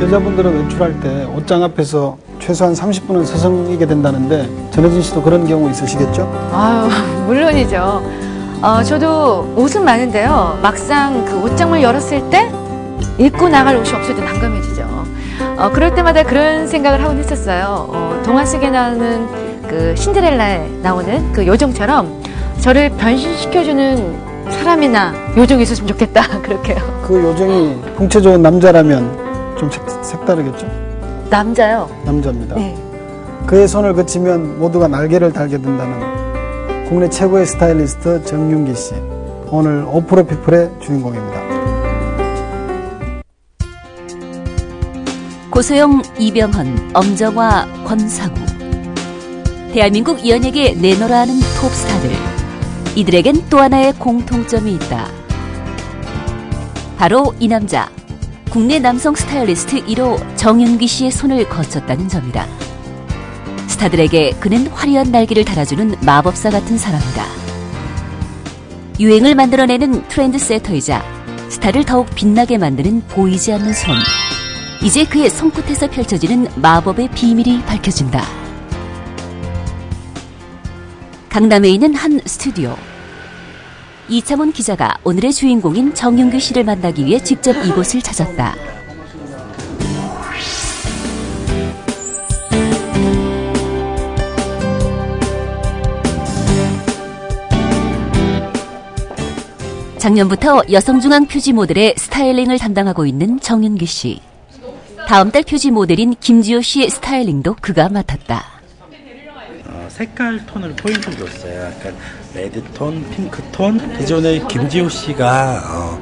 여자분들은 외출할 때 옷장 앞에서 최소한 30분은 서성이게 된다는데 전혜진 씨도 그런 경우 있으시겠죠? 아유, 물론이죠. 저도 옷은 많은데요. 막상 그 옷장을 열었을 때 입고 나갈 옷이 없을 때 난감해지죠. 그럴 때마다 그런 생각을 하곤 했었어요. 동화 속에 나오는 그 신데렐라에 나오는 그 요정처럼 저를 변신시켜주는 사람이나 요정이 있었으면 좋겠다. 그렇게요. 그 요정이 풍채 좋은 남자라면 좀 색다르겠죠? 남자요? 남자입니다. 네. 그의 손을 거치면 모두가 날개를 달게 된다는 국내 최고의 스타일리스트 정윤기 씨. 오늘 오프로피플의 주인공입니다. 고소영, 이병헌, 엄정화, 권상우. 대한민국 연예계 내놓으라 하는 톱스타들. 이들에겐 또 하나의 공통점이 있다. 바로 이 남자. 국내 남성 스타일리스트 1호 정윤기 씨의 손을 거쳤다는 점이다. 스타들에게 그는 화려한 날개를 달아주는 마법사 같은 사람이다. 유행을 만들어내는 트렌드세터이자 스타를 더욱 빛나게 만드는 보이지 않는 손. 이제 그의 손끝에서 펼쳐지는 마법의 비밀이 밝혀진다. 강남에 있는 한 스튜디오. 이창훈 기자가 오늘의 주인공인 정윤기 씨를 만나기 위해 직접 이곳을 찾았다. 작년부터 여성중앙 표지 모델의 스타일링을 담당하고 있는 정윤기 씨. 다음 달 표지 모델인 김지호 씨의 스타일링도 그가 맡았다. 색깔 톤을 포인트를 줬어요. 약간 레드톤, 핑크톤. 기존에 김지호 씨가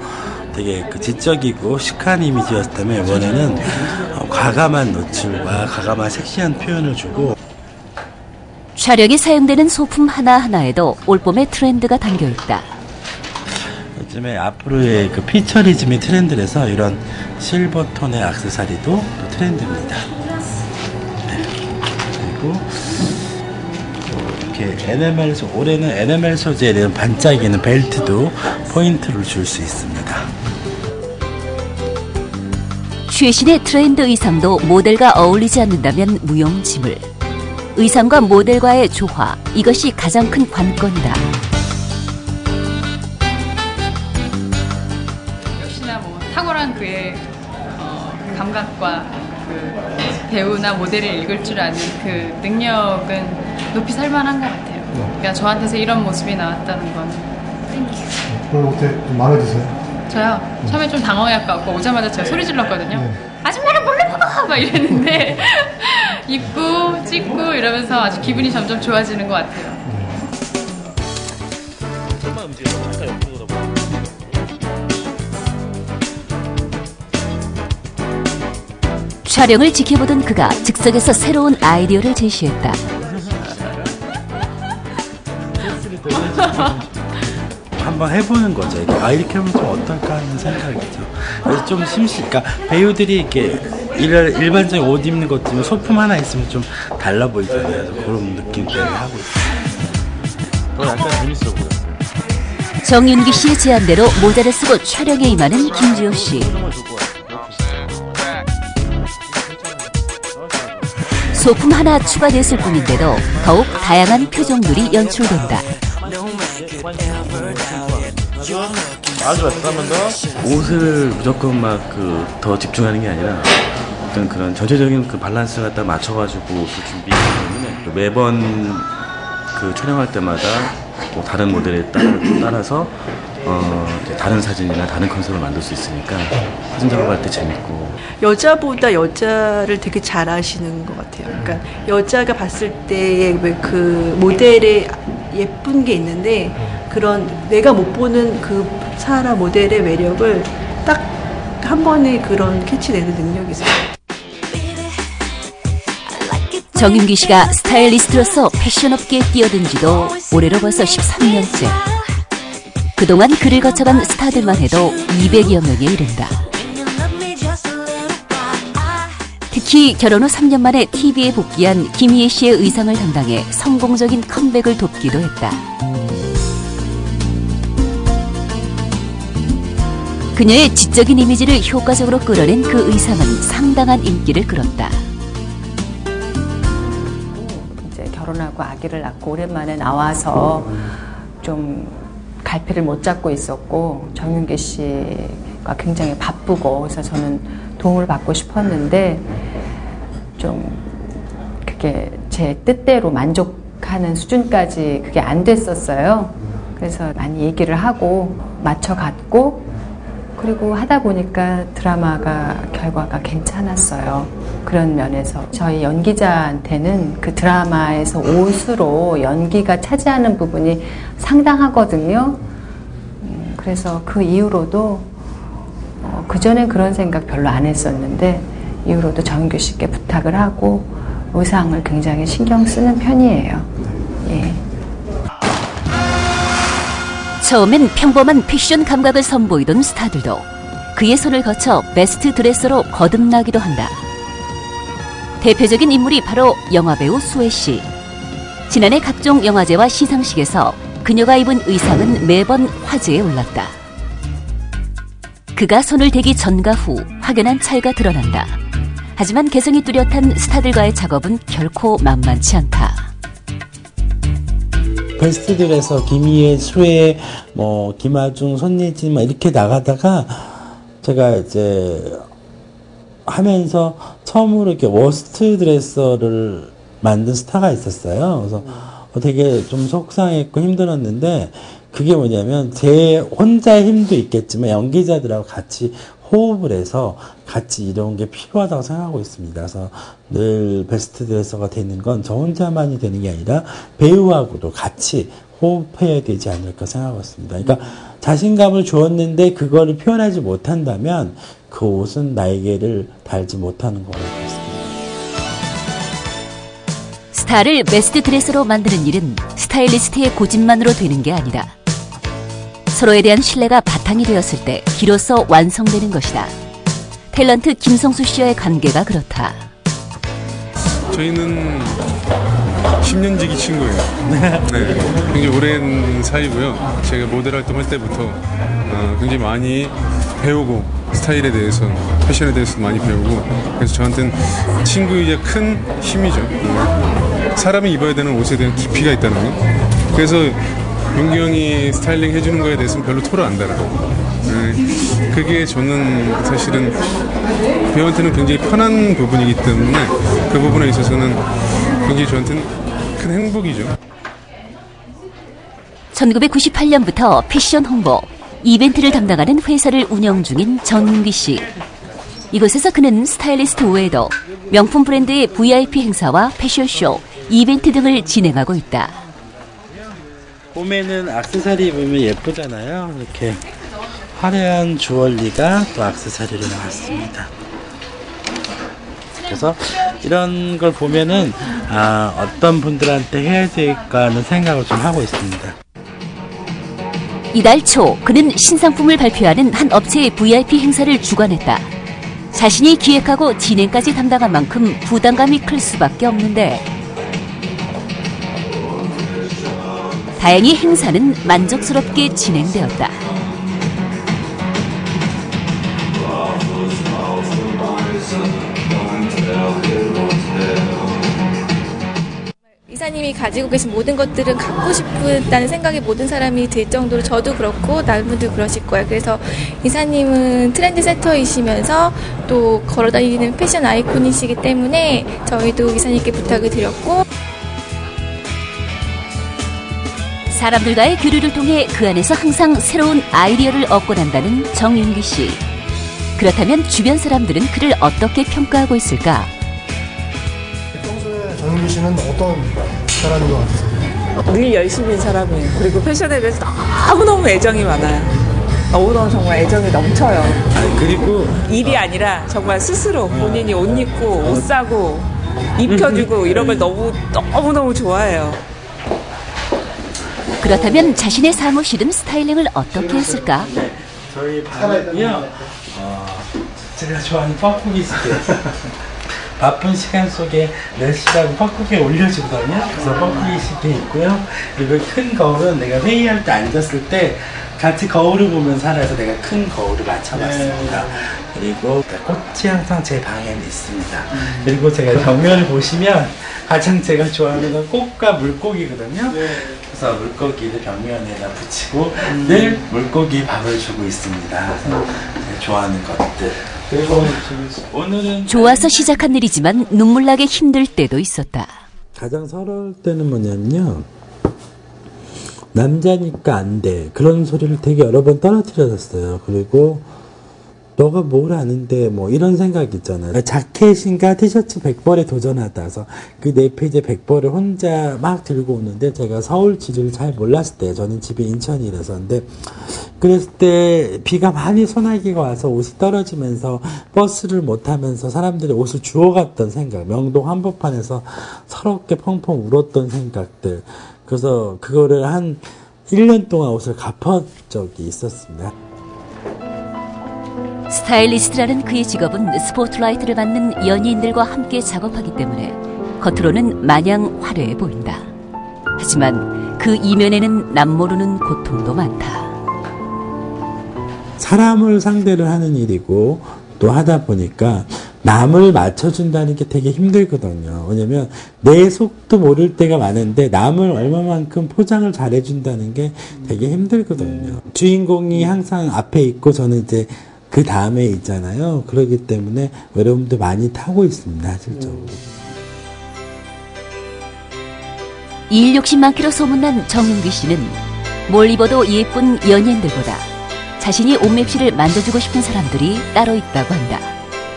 되게 그 지적이고 시크한 이미지였다면 이번에는 과감한 노출과 과감한 섹시한 표현을 주고. 촬영에 사용되는 소품 하나하나에도 올봄의 트렌드가 담겨있다. 요즘에 앞으로의 그 피처리즘이 트렌드라서 이런 실버톤의 액세서리도 또 트렌드입니다. 네. 그리고 이렇게 올해는 NML 소재에 대한 반짝이는 벨트도 포인트를 줄 수 있습니다. 최신의 트렌드 의상도 모델과 어울리지 않는다면 무용지물. 의상과 모델과의 조화, 이것이 가장 큰 관건이다. 역시나 탁월한 그의 감각과 그 배우나 모델을 읽을 줄 아는 그 능력은 높이 살만한 것 같아요. 그러니까 저한테서 이런 모습이 나왔다는 건 땡큐. 그럼 어때? 좀 마음에 드세요? 저요? 처음에 좀 당황해갖고 오자마자 제가 소리 질렀거든요. 아줌마를 뭘로 먹어! 막 이랬는데 입고 찍고 이러면서 아주 기분이 점점 좋아지는 것 같아요. 촬영을 지켜보던 그가 즉석에서 새로운 아이디어를 제시했다. 한번 해보는 거죠. 이렇게 하면 좀 어떨까 하는 생각이죠. 그래서 좀 그러니까 배우들이 이렇게 일반적인 옷 입는 것 때문에 소품 하나 있으면 좀 달라 보이잖아요. 그래서 그런 느낌 때문에 하고 있어요. 약간 재밌어 보여. 정윤기 씨의 제안대로 모자를 쓰고 촬영에 임하는 김지호 씨. 소품 하나 추가됐을 뿐인데도 더욱 다양한 표정들이 연출된다. 옷을 무조건 막 더 집중하는 게 아니라 어떤 그런 전체적인 그 밸런스를 갖다 맞춰가지고 준비하기 때문에 매번 그 촬영할 때마다 또 다른 모델에 따라서 다른 사진이나 다른 컨셉을 만들 수 있으니까 사진 작업할 때 재밌고. 여자보다 여자를 되게 잘 아시는 것 같아요. 그러니까 여자가 봤을 때의 그 모델의 예쁜 게 있는데 그런 내가 못 보는 그 사람 모델의 매력을 딱 한 번에 그런 캐치내는 능력이 있어요. 정윤기 씨가 스타일리스트로서 패션업계에 뛰어든 지도 올해로 벌써 13년째. 그동안 그를 거쳐간 스타들만 해도 200여 명에 이른다. 특히 결혼 후 3년 만에 TV에 복귀한 김희애 씨의 의상을 담당해 성공적인 컴백을 돕기도 했다. 그녀의 지적인 이미지를 효과적으로 끌어낸 그 의상은 상당한 인기를 끌었다. 이제 결혼하고 아기를 낳고 오랜만에 나와서 좀 갈피를 못 잡고 있었고 정윤기 씨가 굉장히 바쁘고 그래서 저는 도움을 받고 싶었는데 좀 그게 제 뜻대로 만족하는 수준까지 그게 안 됐었어요. 그래서 많이 얘기를 하고 맞춰갔고 그리고 하다 보니까 드라마가 결과가 괜찮았어요. 그런 면에서 저희 연기자한테는 그 드라마에서 옷으로 연기가 차지하는 부분이 상당하거든요. 그래서 그 이후로도 그전엔 그런 생각 별로 안 했었는데 이후로도 정윤규 씨께 부탁을 하고 의상을 굉장히 신경 쓰는 편이에요. 예. 처음엔 평범한 패션 감각을 선보이던 스타들도 그의 손을 거쳐 베스트 드레서로 거듭나기도 한다. 대표적인 인물이 바로 영화배우 수혜 씨. 지난해 각종 영화제와 시상식에서 그녀가 입은 의상은 매번 화제에 올랐다. 그가 손을 대기 전과 후 확연한 차이가 드러난다. 하지만 개성이 뚜렷한 스타들과의 작업은 결코 만만치 않다. 베스트들에서 김희애, 수혜, 김아중, 손예진 이렇게 나가다가 제가 이제 하면서 처음으로 이렇게 워스트 드레서를 만든 스타가 있었어요. 그래서 되게 좀 속상했고 힘들었는데 그게 뭐냐면 제 혼자의 힘도 있겠지만 연기자들하고 같이 호흡을 해서 같이 이런 게 필요하다고 생각하고 있습니다. 그래서 늘 베스트 드레서가 되는 건 저 혼자만이 되는 게 아니라 배우하고도 같이 호흡해야 되지 않을까 생각하고 있습니다. 그러니까 자신감을 주었는데 그거를 표현하지 못한다면 그 옷은 날개를 달지 못하는 거라고 했습니다. 스타를 베스트 드레서로 만드는 일은 스타일리스트의 고집만으로 되는 게 아니다. 서로에 대한 신뢰가 바탕이 되었을 때 비로소 완성되는 것이다. 탤런트 김성수 씨와의 관계가 그렇다. 저희는 10년지기 친구예요. 네, 굉장히 오랜 사이고요. 제가 모델 활동할 때부터 굉장히 많이 배우고 스타일에 대해서, 패션에 대해서 많이 배우고 그래서 저한테는 친구이자 큰 힘이죠. 사람이 입어야 되는 옷에 대한 깊이가 있다는 거. 그래서 용기 형이 스타일링 해주는 거에 대해서는 별로 토를 안 달아요. 그게 저는 사실은 배우한테는 굉장히 편한 부분이기 때문에 그 부분에 있어서는 굉장히 저한테는 큰 행복이죠. 1998년부터 패션 홍보, 이벤트를 담당하는 회사를 운영 중인 정윤기 씨. 이곳에서 그는 스타일리스트 외에도 명품 브랜드의 VIP 행사와 패션쇼, 이벤트 등을 진행하고 있다. 봄에는 액세서리 입으면 예쁘잖아요. 이렇게 화려한 주얼리가 또 액세서리로 나왔습니다. 그래서 이런 걸 보면은 어떤 분들한테 해야 될까 하는 생각을 좀 하고 있습니다. 이달 초 그는 신상품을 발표하는 한 업체의 VIP 행사를 주관했다. 자신이 기획하고 진행까지 담당한 만큼 부담감이 클 수밖에 없는데 다행히 행사는 만족스럽게 진행되었다. 이사님이 가지고 계신 모든 것들은 갖고 싶다는 생각이 모든 사람이 들 정도로 저도 그렇고 다른 분들 그러실 거예요. 그래서 이사님은 트렌드 세터이시면서 또 걸어다니는 패션 아이콘이시기 때문에 저희도 이사님께 부탁을 드렸고 사람들과의 교류를 통해 그 안에서 항상 새로운 아이디어를 얻곤 한다는 정윤기 씨. 그렇다면 주변 사람들은 그를 어떻게 평가하고 있을까? 평소에 정윤기 씨는 어떤 사람인 것 같으세요? 늘 열심인 사람이에요. 그리고 패션에 대해서 너무너무 애정이 많아요. 너무너무 정말 애정이 넘쳐요. 그리고 일이 아니라 정말 스스로 본인이 옷 입고 옷 사고 입혀주고 이런 걸 너무너무 좋아해요. 그렇다면 자신의 사무실은 스타일링을 어떻게 했을까? 저희 방은요, 제가 좋아하는 뻐꾸기 스케치. 바쁜 시간 속에 넷이라고 뻐꾸기에 올려주거든요. 그래서 뻐꾸기 시계 있고요. 그리고 큰 거울은 내가 회의할 때 앉았을 때 같이 거울을 보면서 하라서 내가 큰 거울을 맞춰봤습니다. 그리고 꽃이 항상 제 방에는 있습니다. 그리고 제가 벽면을 보시면 가장 제가 좋아하는 건 꽃과 물고기거든요. 그래서 물고기를 벽면에다 붙이고 늘 물고기 밥을 주고 있습니다. 그래서 제가 좋아하는 것들. 그리고 오늘은 좋아서 시작한 일이지만 눈물나게 힘들 때도 있었다. 가장 서러울 때는 뭐냐면요. 남자니까 안 돼. 그런 소리를 되게 여러 번 떨어뜨렸어요. 그리고 너가 뭘 아는데 뭐 이런 생각 있잖아요. 자켓인가 티셔츠 100벌에 도전하다. 그래서 그 4페이지 100벌을 혼자 막 들고 오는데 제가 서울 지리를 잘 몰랐을 때 저는 집이 인천이라서인데 그랬을 때 비가 많이 소나기가 와서 옷이 떨어지면서 버스를 못 타면서 사람들이 옷을 주워갔던 생각, 명동 한복판에서 서럽게 펑펑 울었던 생각들. 그래서 그거를 한 1년 동안 옷을 갚은 적이 있었습니다. 스타일리스트라는 그의 직업은 스포트라이트를 받는 연예인들과 함께 작업하기 때문에 겉으로는 마냥 화려해 보인다. 하지만 그 이면에는 남모르는 고통도 많다. 사람을 상대를 하는 일이고 또 하다 보니까 남을 맞춰준다는 게 되게 힘들거든요. 왜냐면 내 속도 모를 때가 많은데 남을 얼마만큼 포장을 잘해준다는 게 되게 힘들거든요. 주인공이 항상 앞에 있고 저는 이제 그 다음에 있잖아요. 그렇기 때문에 외로움도 많이 타고 있습니다. 실적으로. 일 욕심 많기로 소문난 정윤기 씨는 뭘 입어도 예쁜 연예인들보다 자신이 옷 맵시를 만져주고 싶은 사람들이 따로 있다고 한다.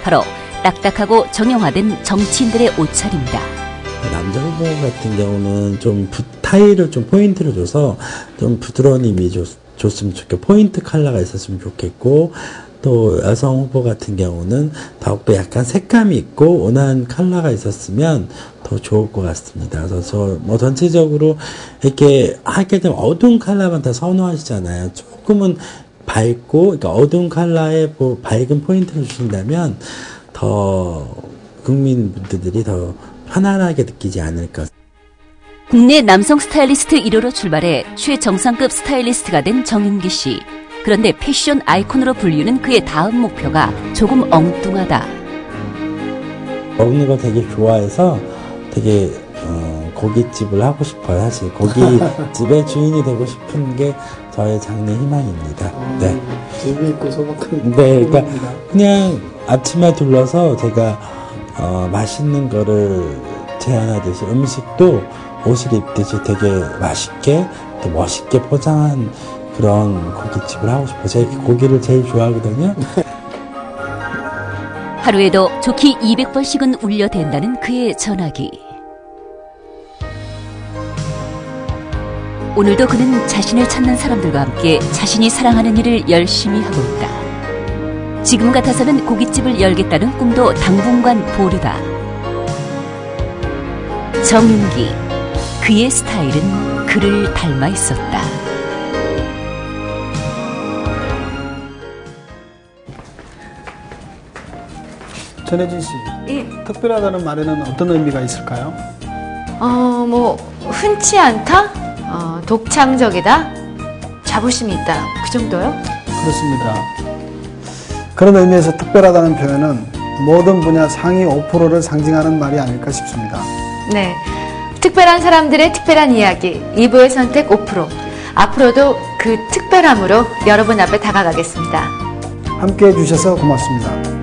바로 딱딱하고 정형화된 정치인들의 옷차림이다. 남자 후보 같은 경우는 좀 타일을 좀 포인트를 줘서 좀 부드러운 힘이 줬으면 좋겠고 포인트 컬러가 있었으면 좋겠고 또 여성 후보 같은 경우는 더욱더 약간 색감이 있고 온화한 컬러가 있었으면 더 좋을 것 같습니다. 그래서 저 전체적으로 이렇게 하게 되면 어두운 컬러만 다 선호하시잖아요. 조금은 밝고 그러니까 어두운 컬러에 밝은 포인트를 주신다면 더 국민분들이 더 편안하게 느끼지 않을까. 국내 남성 스타일리스트 1호로 출발해 최정상급 스타일리스트가 된 정윤기 씨. 그런데 패션 아이콘으로 불리는 그의 다음 목표가 조금 엉뚱하다. 먹는 거 되게 좋아해서 되게 고깃집을 하고 싶어요. 사실 고깃집의 주인이 되고 싶은 게 저의 장래 희망입니다. 네. 집이 있고 소박한. 네, 그러니까 그냥 앞치마 둘러서 제가 맛있는 거를 제안하듯이 음식도 옷을 입듯이 되게 맛있게 또 멋있게 포장한 그런 고깃집을 하고 싶어요. 제가 고기를 제일 좋아하거든요. 하루에도 좋게 200번씩은 울려댄다는 그의 전화기. 오늘도 그는 자신을 찾는 사람들과 함께 자신이 사랑하는 일을 열심히 하고 있다. 지금 같아서는 고깃집을 열겠다는 꿈도 당분간 보류다. 정윤기, 그의 스타일은 그를 닮아 있었다. 전혜진 씨, 예. 특별하다는 말에는 어떤 의미가 있을까요? 뭐 흔치 않다, 독창적이다, 자부심이 있다, 그 정도요? 그렇습니다. 그런 의미에서 특별하다는 표현은 모든 분야 상위 5%를 상징하는 말이 아닐까 싶습니다. 네, 특별한 사람들의 특별한 이야기 2부의 선택 5%. 앞으로도 그 특별함으로 여러분 앞에 다가가겠습니다. 함께해 주셔서 고맙습니다.